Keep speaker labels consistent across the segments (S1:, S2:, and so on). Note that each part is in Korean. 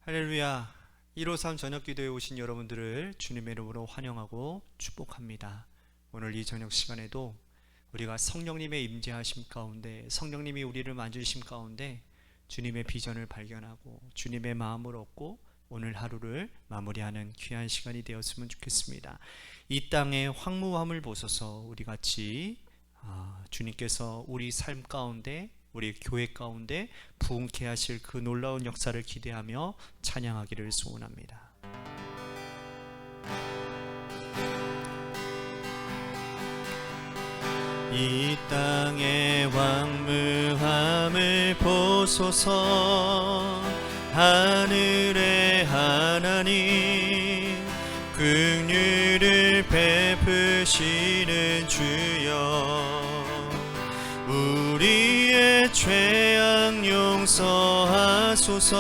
S1: 할렐루야. 153 저녁기도에 오신 여러분들을 주님의 이름으로 환영하고 축복합니다. 오늘 이 저녁 시간에도 우리가 성령님의 임재하심 가운데, 성령님이 우리를 만지심 가운데 주님의 비전을 발견하고 주님의 마음을 얻고 오늘 하루를 마무리하는 귀한 시간이 되었으면 좋겠습니다. 이 땅의 황무함을 보소서. 우리 같이 주님께서 우리 삶 가운데, 우리 교회 가운데 부흥케 하실 그 놀라운 역사를 기대하며 찬양하기를 소원합니다. 이 땅의 왕무함을 보소서. 하늘의 하나님, 긍휼을 베푸시는 주여, 우리의 죄악 용서하소서.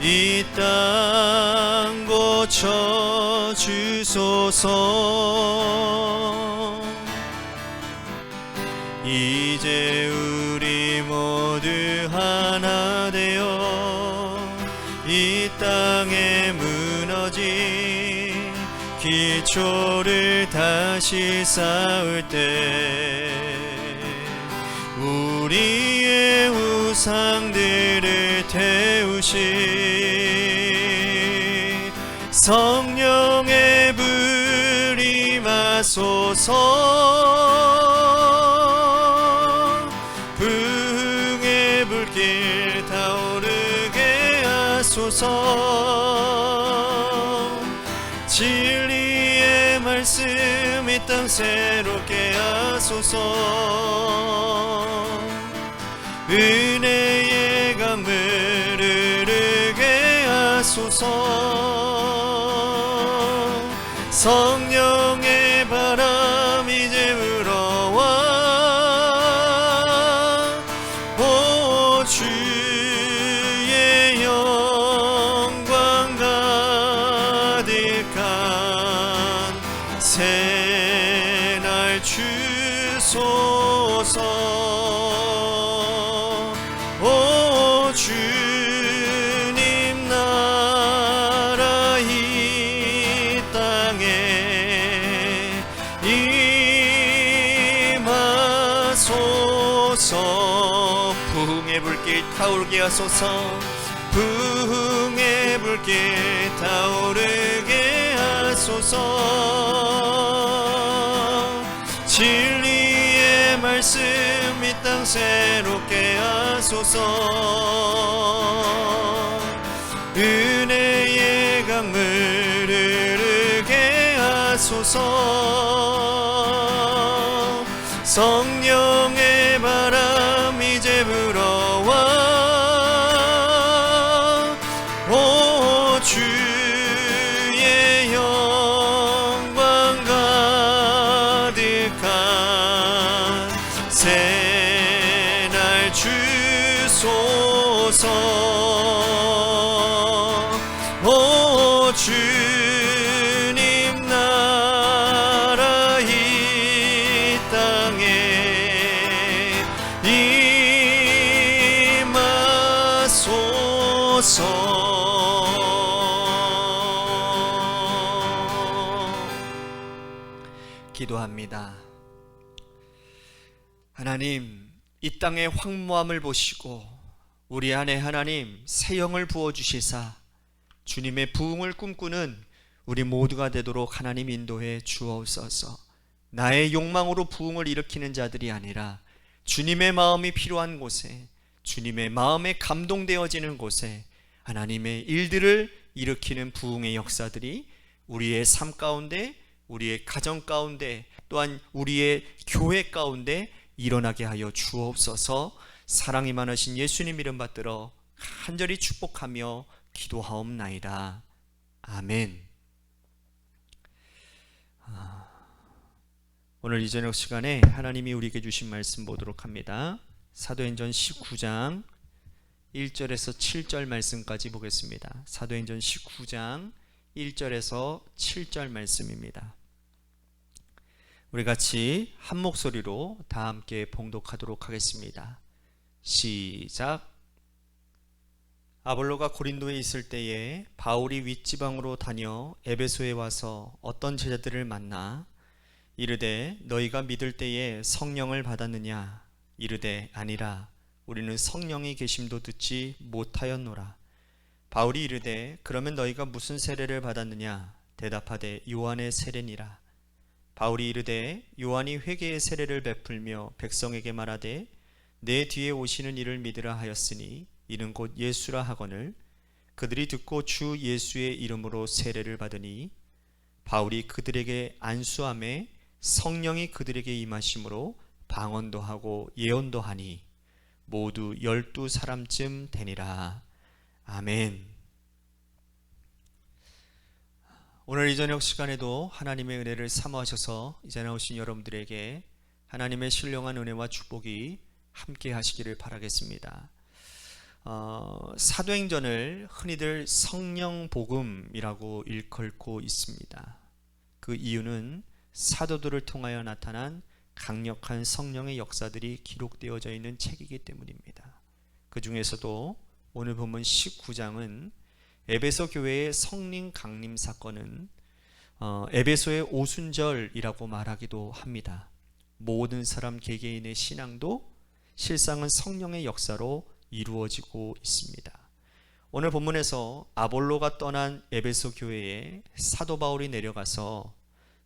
S1: 이 땅 고쳐주소서. 이제 우리 모두 하나 되어 이 땅에 무너진 기초를 다시 쌓을 때 우리의 우상들을 태우시 성령의 불이 마소서. 부흥의 불길 타오르게 하소서. 진리의 말씀 이 땅 새롭게 하소서. 은혜의 강물 흐르게 하소서. 성령의 바람 이제 불어와 오 주의 영광 가득한 새날 주소서. 오 주님 나라 이 땅에 임하소서. 부흥의 불길 타오르게 하소서. 부흥의 불길 타오르게 하소서. 진리의 말씀 이 땅 새롭게 하소서. 은혜의 강물 흐르게 하소서. 성령의 바람 이제 불어와 오 주의 영광 가득한 새날 주소서. 오 주님 나라 이 땅에 임하소서. 기도합니다. 하나님, 이 땅의 황무함을 보시고 우리 안에 하나님 새 영을 부어주시사 주님의 부흥을 꿈꾸는 우리 모두가 되도록 하나님 인도해 주옵소서. 나의 욕망으로 부흥을 일으키는 자들이 아니라 주님의 마음이 필요한 곳에, 주님의 마음에 감동되어지는 곳에 하나님의 일들을 일으키는 부흥의 역사들이 우리의 삶 가운데, 우리의 가정 가운데, 또한 우리의 교회 가운데 일어나게 하여 주옵소서. 사랑이 많으신 예수님 이름 받들어 간절히 축복하며 기도하옵나이다. 아멘. 오늘 이 저녁 시간에 하나님이 우리에게 주신 말씀 보도록 합니다. 사도행전 19장 1절에서 7절 말씀까지 보겠습니다. 사도행전 19장 1절에서 7절 말씀입니다. 우리 같이 한 목소리로 다 함께 봉독하도록 하겠습니다. 시작. 아볼로가 고린도에 있을 때에 바울이 윗지방으로 다녀 에베소에 와서 어떤 제자들을 만나 이르되 너희가 믿을 때에 성령을 받았느냐? 이르되 아니라 우리는 성령이 계심도 듣지 못하였노라. 바울이 이르되 그러면 너희가 무슨 세례를 받았느냐? 대답하되 요한의 세례니라. 바울이 이르되 요한이 회개의 세례를 베풀며 백성에게 말하되 내 뒤에 오시는 이를 믿으라 하였으니 이는 곧 예수라 하거늘 그들이 듣고 주 예수의 이름으로 세례를 받으니 바울이 그들에게 안수함에 성령이 그들에게 임하심으로 방언도 하고 예언도 하니 모두 12사람쯤 되니라. 아멘. 오늘 이 저녁 시간에도 하나님의 은혜를 사모하셔서 이 자리에 오신 여러분들에게 하나님의 신령한 은혜와 축복이 함께 하시기를 바라겠습니다. 사도행전을 흔히들 성령복음이라고 일컬고 있습니다. 그 이유는 사도들을 통하여 나타난 강력한 성령의 역사들이 기록되어져 있는 책이기 때문입니다. 그 중에서도 오늘 본문 19장은 에베소 교회의 성령 강림 사건은 에베소의 오순절이라고 말하기도 합니다. 모든 사람 개개인의 신앙도 실상은 성령의 역사로 이루어지고 있습니다. 오늘 본문에서 아볼로가 떠난 에베소 교회에 사도 바울이 내려가서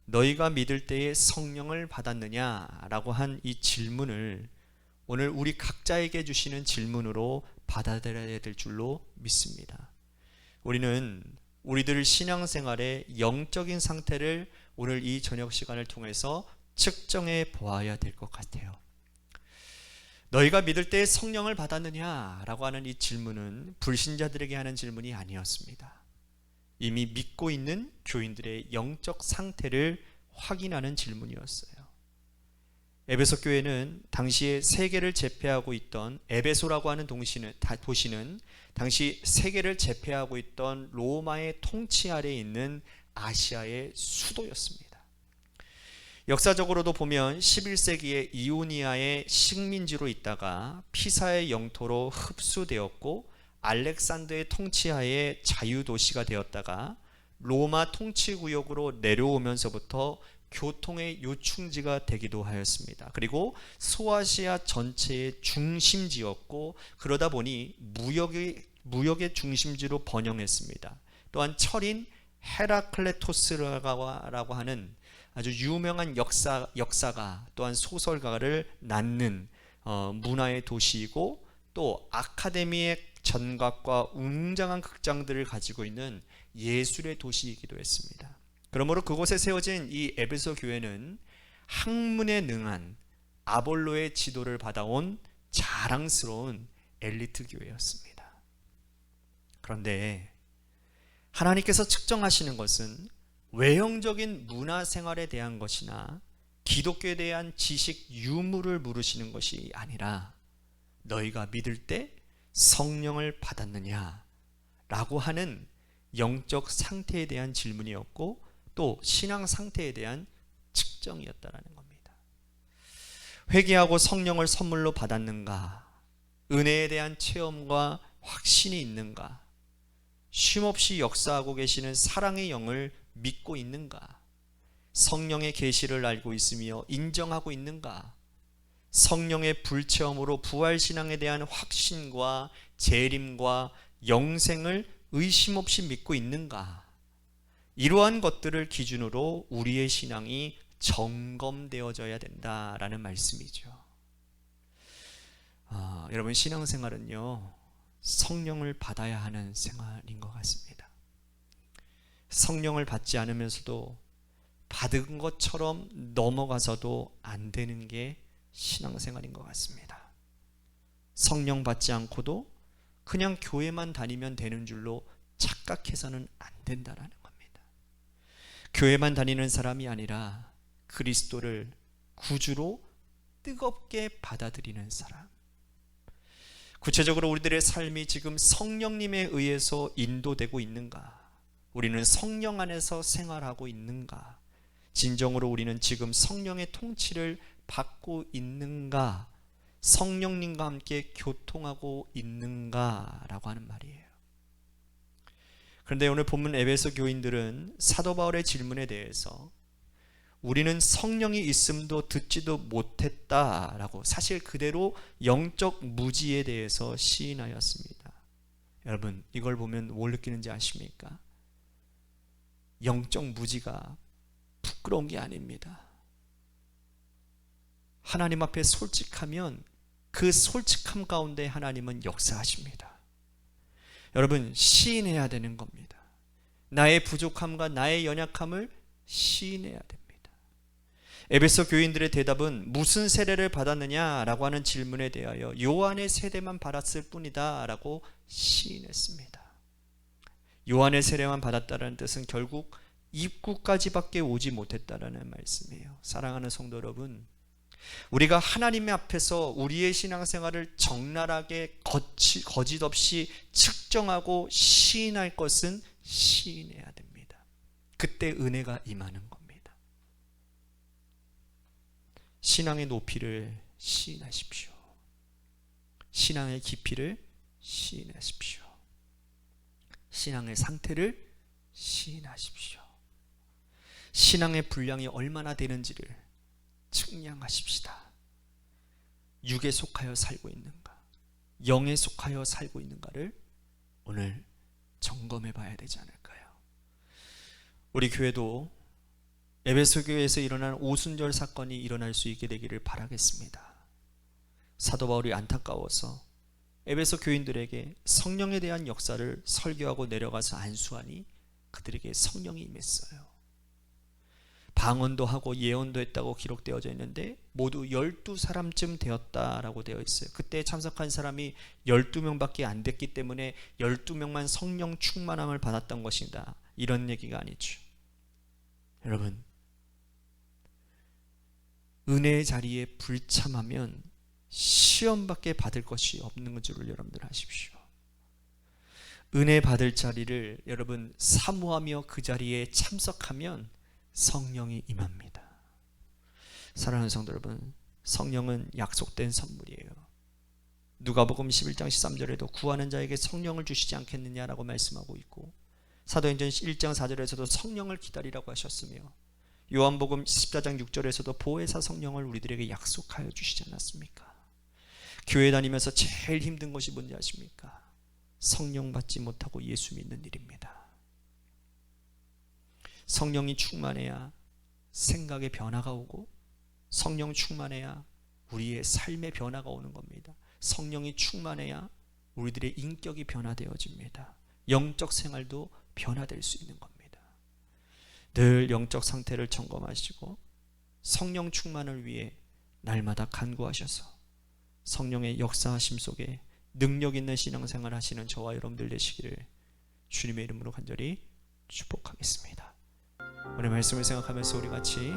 S1: 너희가 믿을 때에 성령을 받았느냐라고 한 이 질문을 오늘 우리 각자에게 주시는 질문으로 받아들여야 될 줄로 믿습니다. 우리는 우리들 신앙생활의 영적인 상태를 오늘 이 저녁 시간을 통해서 측정해 보아야 될 것 같아요. 너희가 믿을 때에 성령을 받았느냐라고 하는 이 질문은 불신자들에게 하는 질문이 아니었습니다. 이미 믿고 있는 교인들의 영적 상태를 확인하는 질문이었어요. 에베소 교회는 당시에 세계를 제패하고 있던 에베소라고 하는 도시는 당시 세계를 제패하고 있던 로마의 통치 아래에 있는 아시아의 수도였습니다. 역사적으로도 보면 11세기에 이오니아의 식민지로 있다가 피사의 영토로 흡수되었고 알렉산더의 통치하에 자유도시가 되었다가 로마 통치구역으로 내려오면서부터 교통의 요충지가 되기도 하였습니다. 그리고 소아시아 전체의 중심지였고 그러다 보니 무역의 중심지로 번영했습니다. 또한 철인 헤라클레토스라고 하는 아주 유명한 역사가 또한 소설가를 낳는 문화의 도시이고 또 아카데미의 전각과 웅장한 극장들을 가지고 있는 예술의 도시이기도 했습니다. 그러므로 그곳에 세워진 이 에베소 교회는 학문에 능한 아볼로의 지도를 받아온 자랑스러운 엘리트 교회였습니다. 그런데 하나님께서 측정하시는 것은 외형적인 문화생활에 대한 것이나 기독교에 대한 지식 유무를 물으시는 것이 아니라 너희가 믿을 때 성령을 받았느냐 라고 하는 영적 상태에 대한 질문이었고 또 신앙 상태에 대한 측정이었다라는 겁니다. 회개하고 성령을 선물로 받았는가? 은혜에 대한 체험과 확신이 있는가? 쉼없이 역사하고 계시는 사랑의 영을 믿고 있는가? 성령의 계시를 알고 있으며 인정하고 있는가? 성령의 불체험으로 부활신앙에 대한 확신과 재림과 영생을 의심 없이 믿고 있는가? 이러한 것들을 기준으로 우리의 신앙이 점검되어져야 된다라는 말씀이죠. 여러분 신앙생활은요 성령을 받아야 하는 생활인 것 같습니다. 성령을 받지 않으면서도 받은 것처럼 넘어가서도 안 되는 게 신앙생활인 것 같습니다. 성령 받지 않고도 그냥 교회만 다니면 되는 줄로 착각해서는 안 된다라는 겁니다. 교회만 다니는 사람이 아니라 그리스도를 구주로 뜨겁게 받아들이는 사람. 구체적으로 우리들의 삶이 지금 성령님에 의해서 인도되고 있는가? 우리는 성령 안에서 생활하고 있는가? 진정으로 우리는 지금 성령의 통치를 받고 있는가? 성령님과 함께 교통하고 있는가? 라고 하는 말이에요. 그런데 오늘 본문 에베소 교인들은 사도 바울의 질문에 대해서 우리는 성령이 있음도 듣지도 못했다라고 사실 그대로 영적 무지에 대해서 시인하였습니다. 여러분, 이걸 보면 뭘 느끼는지 아십니까? 영적 무지가 부끄러운 게 아닙니다. 하나님 앞에 솔직하면 그 솔직함 가운데 하나님은 역사하십니다. 여러분, 시인해야 되는 겁니다. 나의 부족함과 나의 연약함을 시인해야 됩니다. 에베소 교인들의 대답은 무슨 세례를 받았느냐라고 하는 질문에 대하여 요한의 세례만 받았을 뿐이다 라고 시인했습니다. 요한의 세례만 받았다는 뜻은 결국 입구까지밖에 오지 못했다라는 말씀이에요. 사랑하는 성도 여러분, 우리가 하나님 앞에서 우리의 신앙생활을 적나라하게 거짓 없이 측정하고 시인할 것은 시인해야 됩니다. 그때 은혜가 임하는 겁니다. 신앙의 높이를 시인하십시오. 신앙의 깊이를 시인하십시오. 신앙의 상태를 시인하십시오. 신앙의 분량이 얼마나 되는지를 측량하십시다. 육에 속하여 살고 있는가, 영에 속하여 살고 있는가를 오늘 점검해 봐야 되지 않을까요? 우리 교회도 에베소 교회에서 일어난 오순절 사건이 일어날 수 있게 되기를 바라겠습니다. 사도 바울이 안타까워서 에베소 교인들에게 성령에 대한 역사를 설교하고 내려가서 안수하니 그들에게 성령이 임했어요. 방언도 하고 예언도 했다고 기록되어져 있는데 모두 12사람쯤 되었다라고 되어 있어요. 그때 참석한 사람이 12명밖에 안 됐기 때문에 12명만 성령 충만함을 받았던 것이다, 이런 얘기가 아니죠. 여러분, 은혜의 자리에 불참하면 시험밖에 받을 것이 없는 줄을 여러분들 아십시오. 은혜 받을 자리를 여러분 사모하며 그 자리에 참석하면 성령이 임합니다. 사랑하는 성도 여러분, 성령은 약속된 선물이에요. 누가복음 11장 13절에도 구하는 자에게 성령을 주시지 않겠느냐라고 말씀하고 있고, 사도행전 1장 4절에서도 성령을 기다리라고 하셨으며, 요한복음 14장 6절에서도 보혜사 성령을 우리들에게 약속하여 주시지 않았습니까? 교회 다니면서 제일 힘든 것이 뭔지 아십니까? 성령 받지 못하고 예수 믿는 일입니다. 성령이 충만해야 생각의 변화가 오고, 성령 충만해야 우리의 삶의 변화가 오는 겁니다. 성령이 충만해야 우리들의 인격이 변화되어집니다. 영적 생활도 변화될 수 있는 겁니다. 늘 영적 상태를 점검하시고 성령 충만을 위해 날마다 간구하셔서 성령의 역사하심 속에 능력 있는 신앙생활 하시는 저와 여러분들 되시기를 주님의 이름으로 간절히 축복하겠습니다. 오늘 말씀을 생각하면서 우리 같이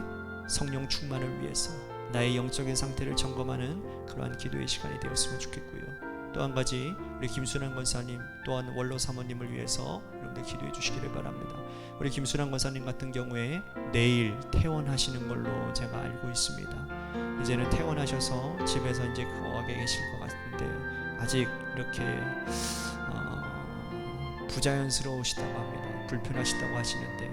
S1: 성령 충만을 위해서 나의 영적인 상태를 점검하는 그러한 기도의 시간이 되었으면 좋겠고요. 또 한 가지, 우리 김순환 권사님 또한 원로 사모님을 위해서 여러분들 기도해 주시기를 바랍니다. 우리 김순환 권사님 같은 경우에 내일 퇴원하시는 걸로 제가 알고 있습니다. 이제는 퇴원하셔서 집에서 이제 거하게 계실 것 같은데 아직 이렇게 부자연스러우시다고 합니다. 불편하시다고 하시는데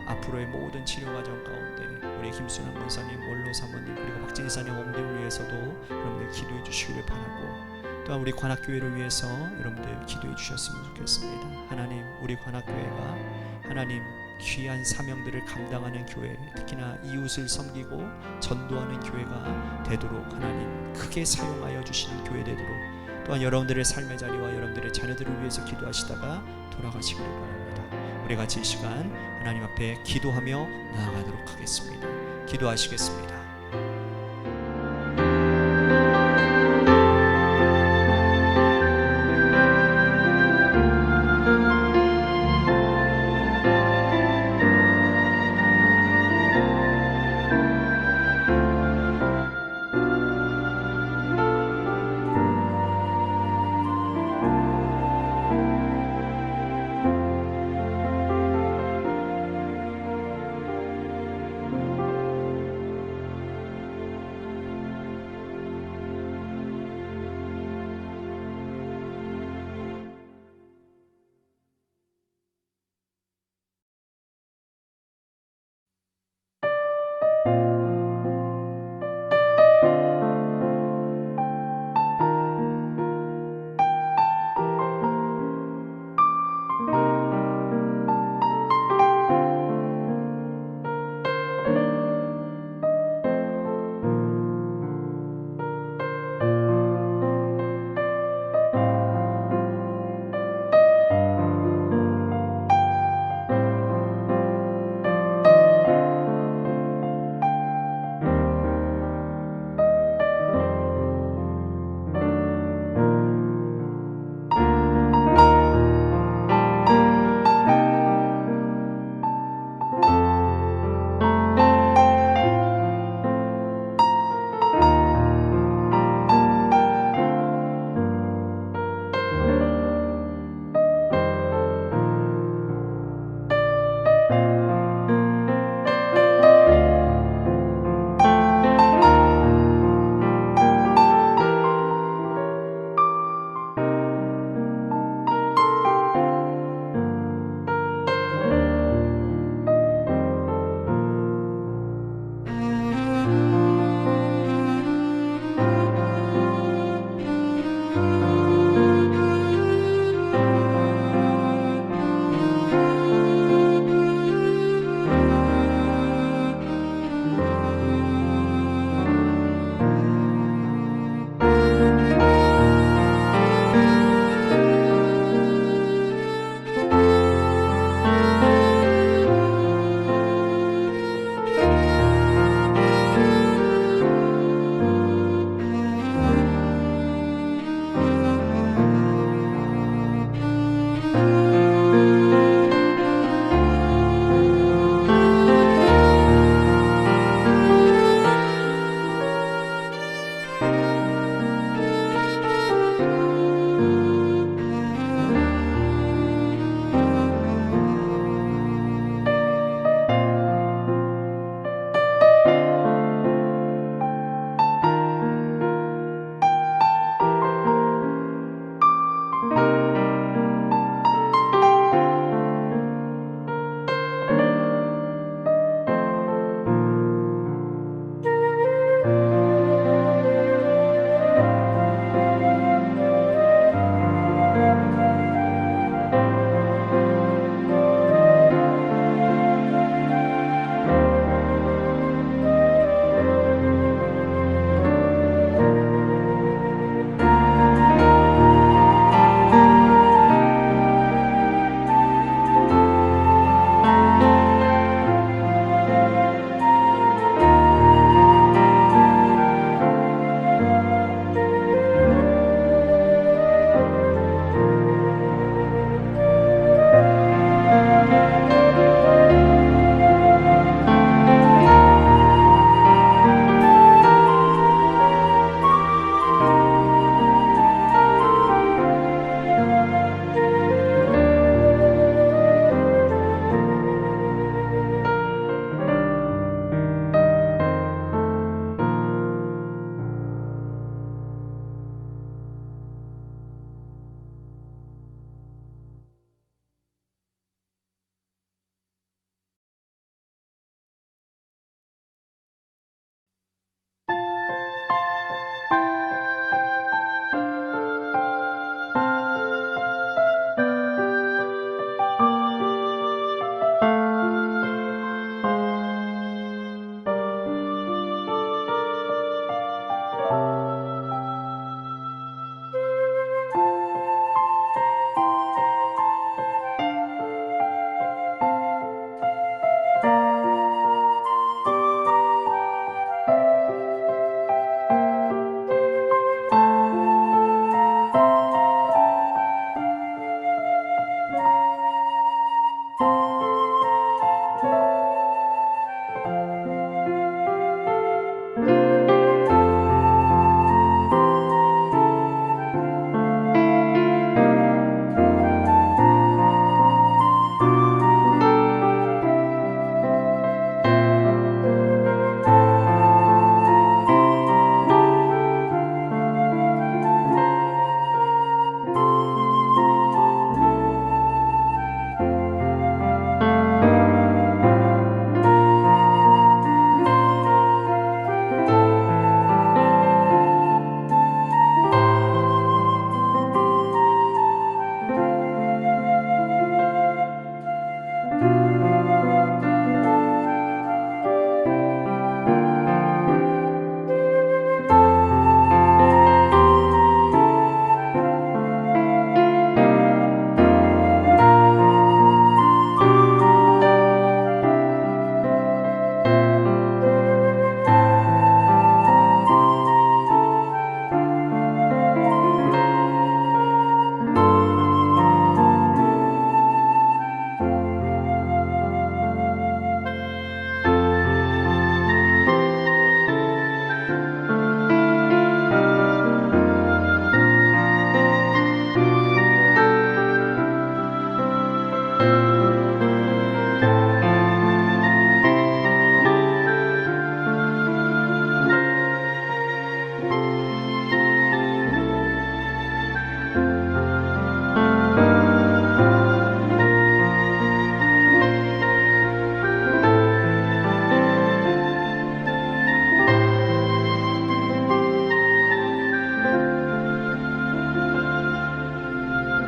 S1: 앞으로의 모든 치료 과정 가운데 우리 김순환 권사님, 원로 사모님, 그리고 박진희 사님 어머님을 위해서도 여러분들 기도해 주시기를 바라고, 또한 우리 관악교회를 위해서 여러분들 기도해 주셨으면 좋겠습니다. 하나님, 우리 관악교회가 하나님 귀한 사명들을 감당하는 교회, 특히나 이웃을 섬기고 전도하는 교회가 되도록 하나님 크게 사용하여 주시는 교회 되도록, 또한 여러분들의 삶의 자리와 여러분들의 자녀들을 위해서 기도하시다가 돌아가시기를 바랍니다. 우리 같이 이 시간 하나님 앞에 기도하며 나아가도록 하겠습니다. 기도하시겠습니다.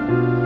S1: 주옵소서.